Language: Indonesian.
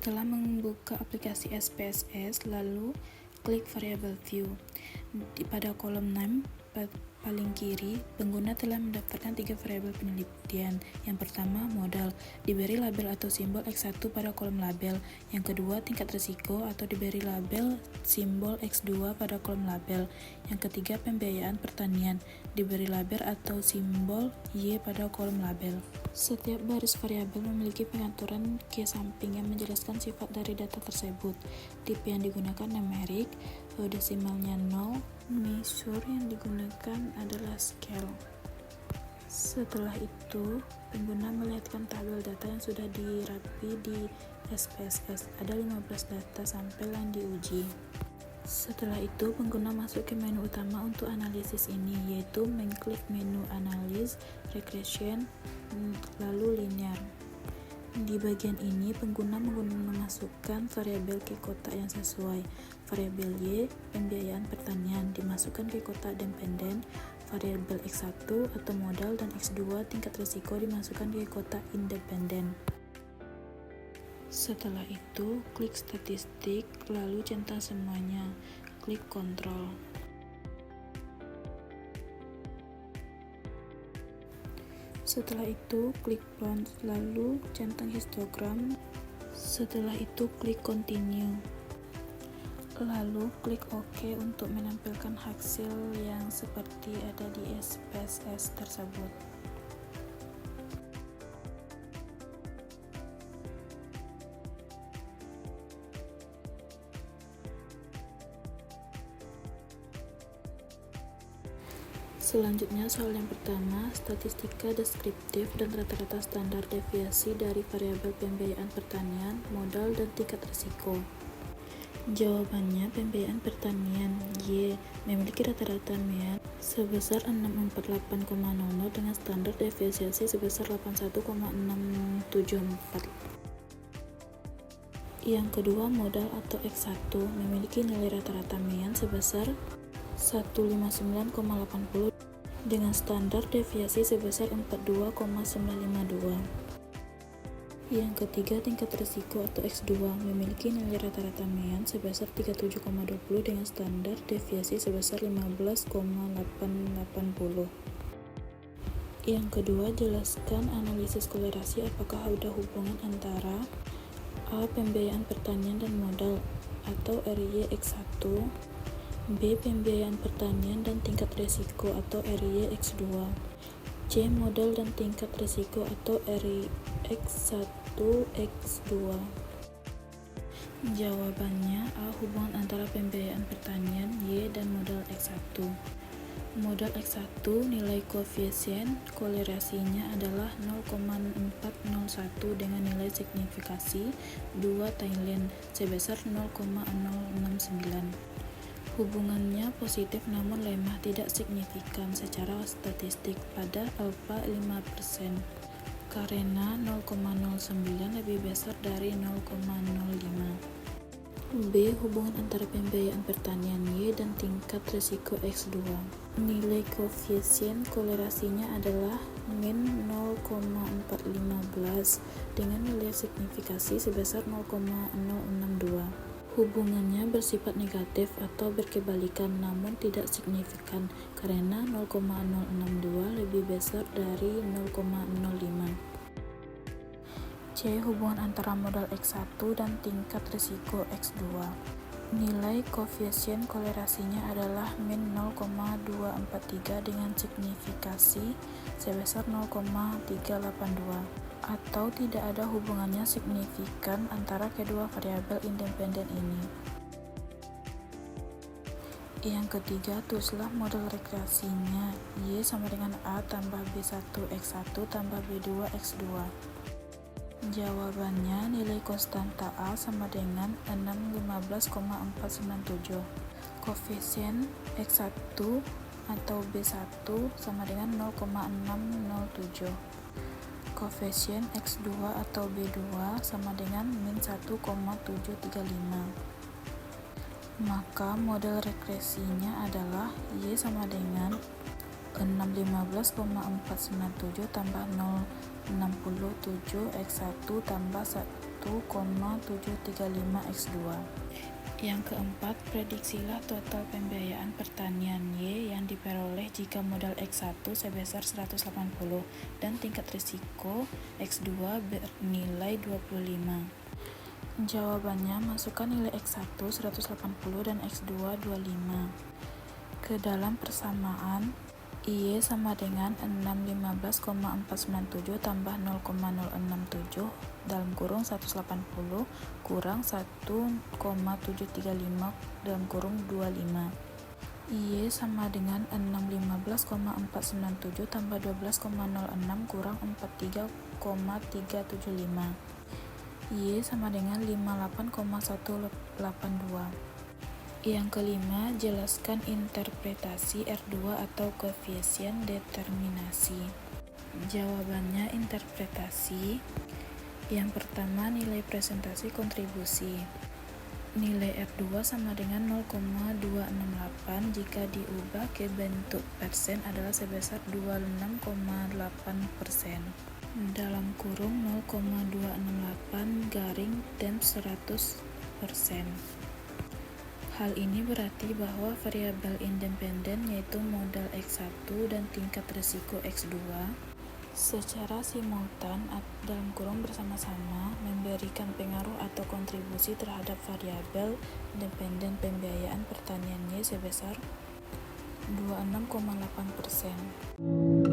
Setelah membuka aplikasi SPSS, lalu klik variable view. Pada kolom name paling kiri, pengguna telah mendaftarkan 3 variabel penelitian. Yang pertama, modal, diberi label atau simbol X1 pada kolom label. Yang kedua, tingkat risiko atau diberi label simbol X2 pada kolom label. Yang ketiga, pembiayaan pertanian, diberi label atau simbol Y pada kolom label. Setiap baris variabel memiliki pengaturan key samping yang menjelaskan sifat dari data tersebut. Tipe yang digunakan numerik, desimalnya 0, measure yang digunakan adalah scale. Setelah itu, pengguna melihatkan tabel data yang sudah dirapi di SPSS. Ada 15 data sampel yang diuji. Setelah itu, pengguna masuk ke menu utama untuk analisis ini, yaitu mengklik menu Analysis, Regression, lalu Linear. Di bagian ini, pengguna memasukkan variabel ke kotak yang sesuai. Variabel Y, pembiayaan pertanian, dimasukkan ke kotak dependen. Variabel X1 atau modal dan X2 tingkat risiko dimasukkan ke kotak independen. Setelah itu, klik statistik, lalu centang semuanya. Klik kontrol. Setelah itu, klik plot, lalu centang histogram. Setelah itu, klik continue. Lalu klik OK untuk menampilkan hasil yang seperti ada di SPSS tersebut. Selanjutnya, soal yang pertama, statistika deskriptif dan rata-rata standar deviasi dari variabel pembiayaan pertanian, modal, dan tingkat risiko. Jawabannya, pembiayaan pertanian Y memiliki rata-rata mean sebesar 648,00 dengan standar deviasi sebesar 81,674. Yang kedua, modal atau X1 memiliki nilai rata-rata mean sebesar 159,80 dengan standar deviasi sebesar 42,952. Yang ketiga, tingkat risiko atau X2 memiliki nilai rata-rata mean sebesar 37,20 dengan standar deviasi sebesar 15,880. Yang kedua, jelaskan analisis kolerasi apakah ada hubungan antara A. Pembiayaan pertanian dan modal atau RY X1, B. Pembiayaan pertanian dan tingkat risiko atau RY X2, C. Modal dan tingkat risiko atau RY X1 X2. Jawabannya A. Hubungan antara pembiayaan pertanian Y dan modal X1. Modal X1 nilai koefisien kolerasinya adalah 0,401 dengan nilai signifikasi 2 Thailand sebesar 0,069. Hubungannya positif namun lemah tidak signifikan secara statistik pada alfa 5%. Karena 0,09 lebih besar dari 0,05. B. Hubungan antara pembiayaan pertanian Y dan tingkat risiko X2. Nilai koefisien kolerasinya adalah min 0,415 dengan nilai signifikasi sebesar 0,062. Hubungannya bersifat negatif atau berkebalikan namun tidak signifikan karena 0,062 lebih besar dari 0,05. C. Hubungan antara modal X1 dan tingkat risiko X2. Nilai koefisien kolerasinya adalah min 0,243 dengan signifikasi sebesar 0,382. Atau tidak ada hubungannya signifikan antara kedua variabel independen ini. Yang ketiga, tulislah model regresinya Y sama dengan A tambah B1 X1 tambah B2 X2. Jawabannya, nilai konstanta A sama dengan 615,497. Koefisien X1 atau B1 sama dengan 0,607. Koefisien X2 atau B2 sama dengan min 1,735. Maka model regresinya adalah Y sama dengan 615,497 tambah 067 X1 tambah 1,735 X2. Yang keempat, prediksilah total pembiayaan pertanian Y yang diperoleh jika modal X1 sebesar 180 dan tingkat risiko X2 bernilai 25. Jawabannya, masukkan nilai X1 180 dan X2 25 ke dalam persamaan. Y sama dengan 615,497 tambah 0,067 dalam kurung 180 kurang 1,735 dalam kurung 25. Y sama dengan 615,497 tambah 12,06 kurang 43,375. Y sama dengan 58,182. Yang kelima, jelaskan interpretasi R2 atau koefisien determinasi. Jawabannya interpretasi. Yang pertama, nilai presentasi kontribusi. Nilai R2 sama dengan 0,268 jika diubah ke bentuk persen adalah sebesar 26,8%. Dalam kurung 0,268 garing dan 100%. Hal ini berarti bahwa variabel independen yaitu modal X1 dan tingkat risiko X2 secara simultan dalam kurung bersama-sama memberikan pengaruh atau kontribusi terhadap variabel independen pembiayaan pertanian Y sebesar 26,8%.